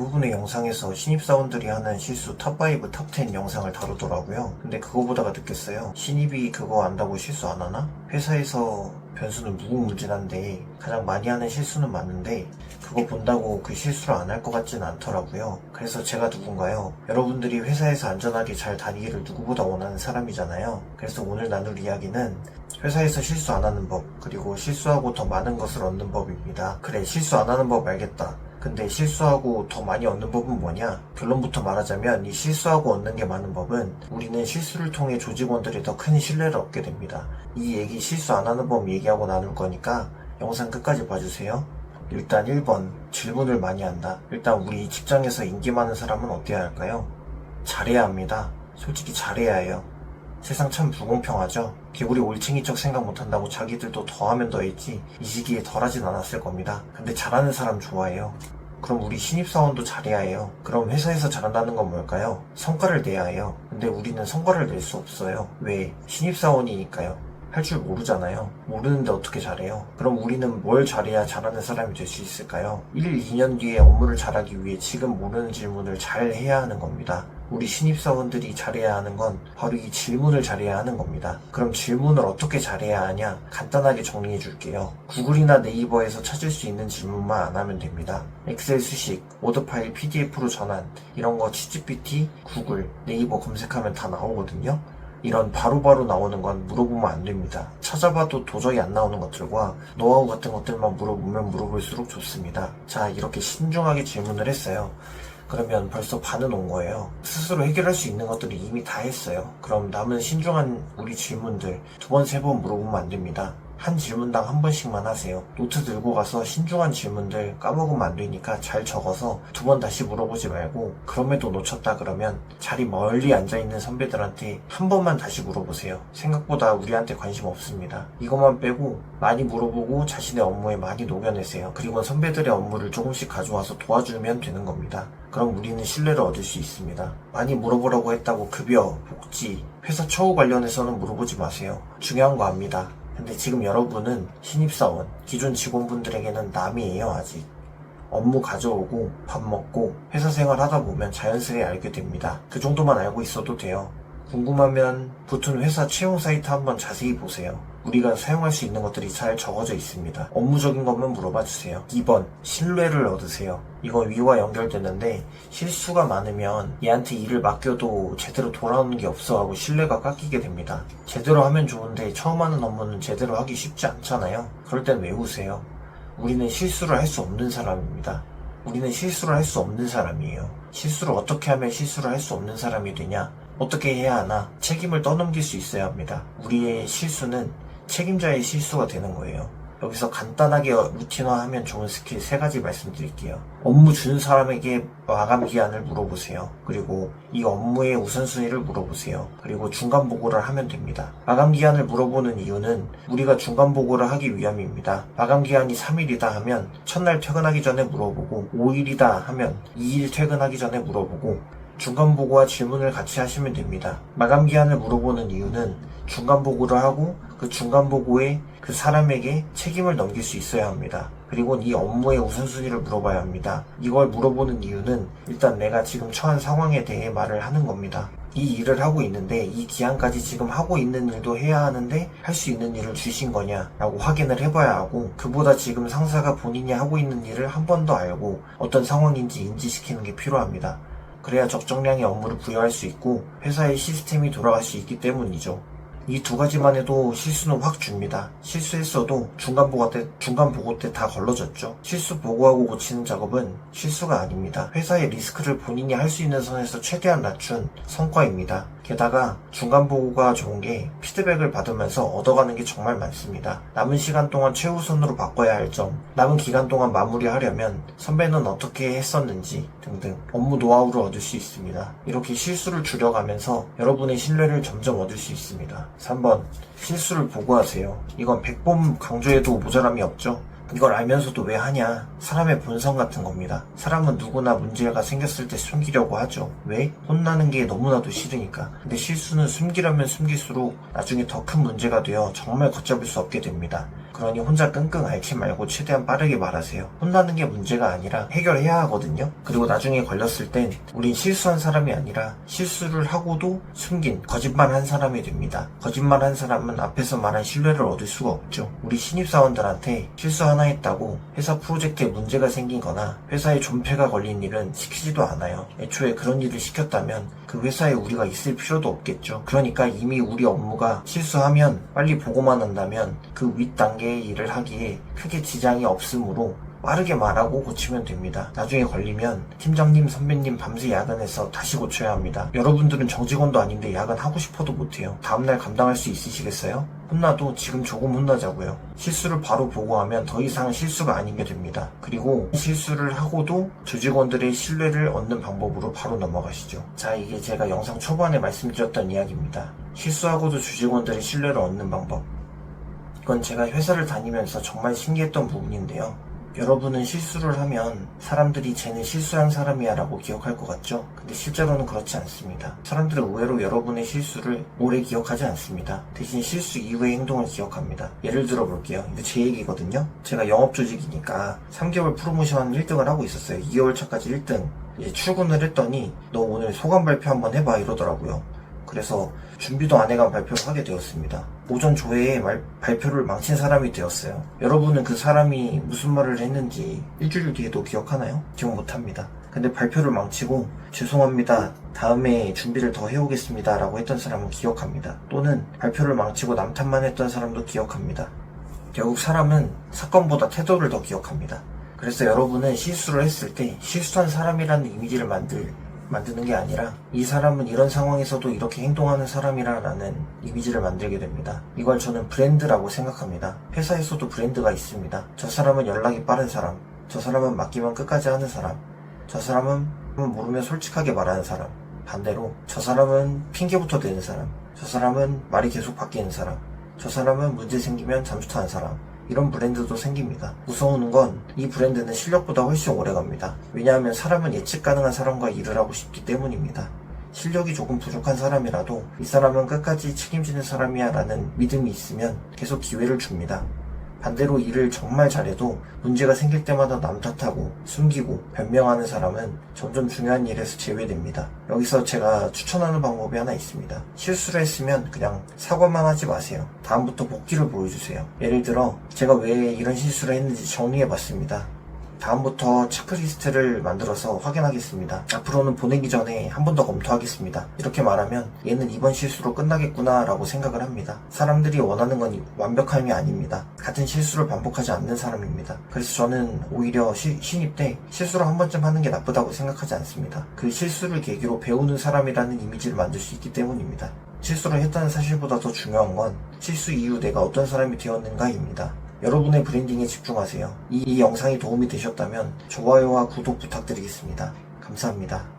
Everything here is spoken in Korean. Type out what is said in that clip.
대부분의 영상에서 신입사원들이 하는 실수 탑5, 탑10 영상을 다루더라고요. 근데 그거 보다가 느꼈어요. 신입이 그거 안다고 실수 안 하나? 회사에서 변수는 무궁무진한데 가장 많이 하는 실수는 맞는데 그거 본다고 그 실수를 안 할 것 같지는 않더라고요. 그래서 제가 누군가요? 여러분들이 회사에서 안전하게 잘 다니기를 누구보다 원하는 사람이잖아요. 그래서 오늘 나눌 이야기는 회사에서 실수 안 하는 법, 그리고 실수하고 더 많은 것을 얻는 법입니다. 그래, 실수 안 하는 법 알겠다. 근데 실수하고 더 많이 얻는 법은 뭐냐? 결론부터 말하자면 이 실수하고 얻는 게 많은 법은 우리는 실수를 통해 조직원들이 더 큰 신뢰를 얻게 됩니다. 이 얘기 실수 안 하는 법 얘기하고 나눌 거니까 영상 끝까지 봐주세요. 일단 1번, 질문을 많이 한다. 일단 우리 직장에서 인기 많은 사람은 어때야 할까요? 잘해야 합니다. 솔직히 잘해야 해요. 세상 참 불공평하죠? 개구리 올챙이 척 생각 못한다고 자기들도 더하면 더했지 이 시기에 덜하진 않았을 겁니다. 근데 잘하는 사람 좋아해요. 그럼 우리 신입사원도 잘해야 해요. 그럼 회사에서 잘한다는 건 뭘까요? 성과를 내야 해요. 근데 우리는 성과를 낼 수 없어요. 왜? 신입사원이니까요. 할 줄 모르잖아요. 모르는데 어떻게 잘해요? 그럼 우리는 뭘 잘해야 잘하는 사람이 될 수 있을까요? 1, 2년 뒤에 업무를 잘하기 위해 지금 모르는 질문을 잘 해야 하는 겁니다. 우리 신입사원들이 잘해야 하는 건 바로 이 질문을 잘해야 하는 겁니다. 그럼 질문을 어떻게 잘해야 하냐? 간단하게 정리해 줄게요. 구글이나 네이버에서 찾을 수 있는 질문만 안 하면 됩니다. 엑셀 수식, 워드 파일 PDF로 전환, 이런 거 ChatGPT, 구글, 네이버 검색하면 다 나오거든요. 이런 바로바로 나오는 건 물어보면 안 됩니다. 찾아봐도 도저히 안 나오는 것들과 노하우 같은 것들만 물어보면 물어볼수록 좋습니다. 자, 이렇게 신중하게 질문을 했어요. 그러면 벌써 반은 온 거예요. 스스로 해결할 수 있는 것들이 이미 다 했어요. 그럼 남은 신중한 우리 질문들 2번, 3번 물어보면 안 됩니다. 한 질문당 한 번씩만 하세요. 노트 들고 가서 신중한 질문들 까먹으면 안 되니까 잘 적어서 2번 다시 물어보지 말고 그럼에도 놓쳤다 그러면 자리 멀리 앉아있는 선배들한테 한 번만 다시 물어보세요. 생각보다 우리한테 관심 없습니다. 이것만 빼고 많이 물어보고 자신의 업무에 많이 녹여내세요. 그리고 선배들의 업무를 조금씩 가져와서 도와주면 되는 겁니다. 그럼 우리는 신뢰를 얻을 수 있습니다. 많이 물어보라고 했다고 급여, 복지, 회사 처우 관련해서는 물어보지 마세요. 중요한 거 압니다. 근데 지금 여러분은 신입사원, 기존 직원분들에게는 남이에요. 아직 업무 가져오고 밥 먹고 회사 생활 하다 보면 자연스레 알게 됩니다. 그 정도만 알고 있어도 돼요. 궁금하면 붙은 회사 채용 사이트 한번 자세히 보세요. 우리가 사용할 수 있는 것들이 잘 적어져 있습니다. 업무적인 것만 물어봐 주세요. 2번, 신뢰를 얻으세요. 이거 위와 연결되는데 실수가 많으면 얘한테 일을 맡겨도 제대로 돌아오는 게 없어 하고 신뢰가 깎이게 됩니다. 제대로 하면 좋은데 처음 하는 업무는 제대로 하기 쉽지 않잖아요. 그럴 땐 외우세요. 우리는 실수를 할 수 없는 사람입니다. 우리는 실수를 할 수 없는 사람이에요. 실수를 어떻게 하면 실수를 할 수 없는 사람이 되냐? 어떻게 해야 하나? 책임을 떠넘길 수 있어야 합니다. 우리의 실수는 책임자의 실수가 되는 거예요. 여기서 간단하게 루틴화하면 좋은 스킬 3가지 말씀드릴게요. 업무 준 사람에게 마감 기한을 물어보세요. 그리고 이 업무의 우선순위를 물어보세요. 그리고 중간 보고를 하면 됩니다. 마감 기한을 물어보는 이유는 우리가 중간 보고를 하기 위함입니다. 마감 기한이 3일이다 하면 첫날 퇴근하기 전에 물어보고 5일이다 하면 2일 퇴근하기 전에 물어보고 중간 보고와 질문을 같이 하시면 됩니다. 마감 기한을 물어보는 이유는 중간 보고를 하고 그 중간 보고에 그 사람에게 책임을 넘길 수 있어야 합니다. 그리고 이 업무의 우선순위를 물어봐야 합니다. 이걸 물어보는 이유는 일단 내가 지금 처한 상황에 대해 말을 하는 겁니다. 이 일을 하고 있는데 이 기한까지 지금 하고 있는 일도 해야 하는데 할 수 있는 일을 주신 거냐 라고 확인을 해봐야 하고 그보다 지금 상사가 본인이 하고 있는 일을 한 번 더 알고 어떤 상황인지 인지시키는 게 필요합니다. 그래야 적정량의 업무를 부여할 수 있고 회사의 시스템이 돌아갈 수 있기 때문이죠. 이 2가지만 해도 실수는 확 줍니다. 실수했어도 중간 보고 때 다 걸러졌죠. 실수 보고하고 고치는 작업은 실수가 아닙니다. 회사의 리스크를 본인이 할 수 있는 선에서 최대한 낮춘 성과입니다. 게다가 중간 보고가 좋은 게 피드백을 받으면서 얻어가는 게 정말 많습니다. 남은 시간 동안 최우선으로 바꿔야 할 점, 남은 기간 동안 마무리하려면 선배는 어떻게 했었는지 등등 업무 노하우를 얻을 수 있습니다. 이렇게 실수를 줄여가면서 여러분의 신뢰를 점점 얻을 수 있습니다. 3번, 실수를 보고하세요. 이건 100번 강조해도 모자람이 없죠. 이걸 알면서도 왜 하냐? 사람의 본성 같은 겁니다. 사람은 누구나 문제가 생겼을 때 숨기려고 하죠. 왜? 혼나는 게 너무나도 싫으니까. 근데 실수는 숨기려면 숨길수록 나중에 더 큰 문제가 되어 정말 걷잡을 수 없게 됩니다. 그러니 혼자 끙끙 앓지 말고 최대한 빠르게 말하세요. 혼나는 게 문제가 아니라 해결해야 하거든요. 그리고 나중에 걸렸을 땐 우린 실수한 사람이 아니라 실수를 하고도 숨긴 거짓말한 사람이 됩니다. 거짓말한 사람은 앞에서 말한 신뢰를 얻을 수가 없죠. 우리 신입사원들한테 실수 하나 했다고 회사 프로젝트에 문제가 생긴 거나 회사에 존폐가 걸린 일은 시키지도 않아요. 애초에 그런 일을 시켰다면 그 회사에 우리가 있을 필요도 없겠죠. 그러니까 이미 우리 업무가 실수하면 빨리 보고만 한다면 그 윗단계의 일을 하기에 크게 지장이 없으므로 빠르게 말하고 고치면 됩니다. 나중에 걸리면 팀장님, 선배님 밤새 야근해서 다시 고쳐야 합니다. 여러분들은 정직원도 아닌데 야근하고 싶어도 못해요. 다음날 감당할 수 있으시겠어요? 혼나도 지금 조금 혼나자고요. 실수를 바로 보고하면 더 이상 실수가 아닌 게 됩니다. 그리고 실수를 하고도 조직원들의 신뢰를 얻는 방법으로 바로 넘어가시죠. 자, 이게 제가 영상 초반에 말씀드렸던 이야기입니다. 실수하고도 조직원들의 신뢰를 얻는 방법. 이건 제가 회사를 다니면서 정말 신기했던 부분인데요. 여러분은 실수를 하면 사람들이 쟤는 실수한 사람이야 라고 기억할 것 같죠? 근데 실제로는 그렇지 않습니다. 사람들은 의외로 여러분의 실수를 오래 기억하지 않습니다. 대신 실수 이후의 행동을 기억합니다. 예를 들어 볼게요. 이거 제 얘기거든요. 제가 영업조직이니까 3개월 프로모션 1등을 하고 있었어요. 2개월 차까지 1등. 이제 출근을 했더니 너 오늘 소감 발표 한번 해봐 이러더라고요. 그래서 준비도 안 해간 발표를 하게 되었습니다. 오전 조회에 발표를 망친 사람이 되었어요. 여러분은 그 사람이 무슨 말을 했는지 일주일 뒤에도 기억하나요? 기억 못합니다. 근데 발표를 망치고 죄송합니다. 다음에 준비를 더 해오겠습니다. 라고 했던 사람은 기억합니다. 또는 발표를 망치고 남탓만 했던 사람도 기억합니다. 결국 사람은 사건보다 태도를 더 기억합니다. 그래서 여러분은 실수를 했을 때 실수한 사람이라는 이미지를 만드는 게 아니라 이 사람은 이런 상황에서도 이렇게 행동하는 사람이라는 이미지를 만들게 됩니다. 이걸 저는 브랜드라고 생각합니다. 회사에서도 브랜드가 있습니다. 저 사람은 연락이 빠른 사람, 저 사람은 맡기면 끝까지 하는 사람, 저 사람은 모르면 솔직하게 말하는 사람, 반대로 저 사람은 핑계부터 대는 사람, 저 사람은 말이 계속 바뀌는 사람, 저 사람은 문제 생기면 잠수 타는 사람, 이런 브랜드도 생깁니다. 무서운 건 이 브랜드는 실력보다 훨씬 오래갑니다. 왜냐하면 사람은 예측 가능한 사람과 일을 하고 싶기 때문입니다. 실력이 조금 부족한 사람이라도 이 사람은 끝까지 책임지는 사람이야 라는 믿음이 있으면 계속 기회를 줍니다. 반대로 일을 정말 잘해도 문제가 생길 때마다 남 탓하고 숨기고 변명하는 사람은 점점 중요한 일에서 제외됩니다. 여기서 제가 추천하는 방법이 하나 있습니다. 실수를 했으면 그냥 사과만 하지 마세요. 다음부터 복귀를 보여주세요. 예를 들어 제가 왜 이런 실수를 했는지 정리해봤습니다. 다음부터 체크리스트를 만들어서 확인하겠습니다. 앞으로는 보내기 전에 한 번 더 검토하겠습니다. 이렇게 말하면 얘는 이번 실수로 끝나겠구나 라고 생각을 합니다. 사람들이 원하는 건 완벽함이 아닙니다. 같은 실수를 반복하지 않는 사람입니다. 그래서 저는 오히려 신입 때 실수를 한 번쯤 하는 게 나쁘다고 생각하지 않습니다. 그 실수를 계기로 배우는 사람이라는 이미지를 만들 수 있기 때문입니다. 실수를 했다는 사실보다 더 중요한 건 실수 이후 내가 어떤 사람이 되었는가입니다. 여러분의 브랜딩에 집중하세요. 이 영상이 도움이 되셨다면 좋아요와 구독 부탁드리겠습니다. 감사합니다.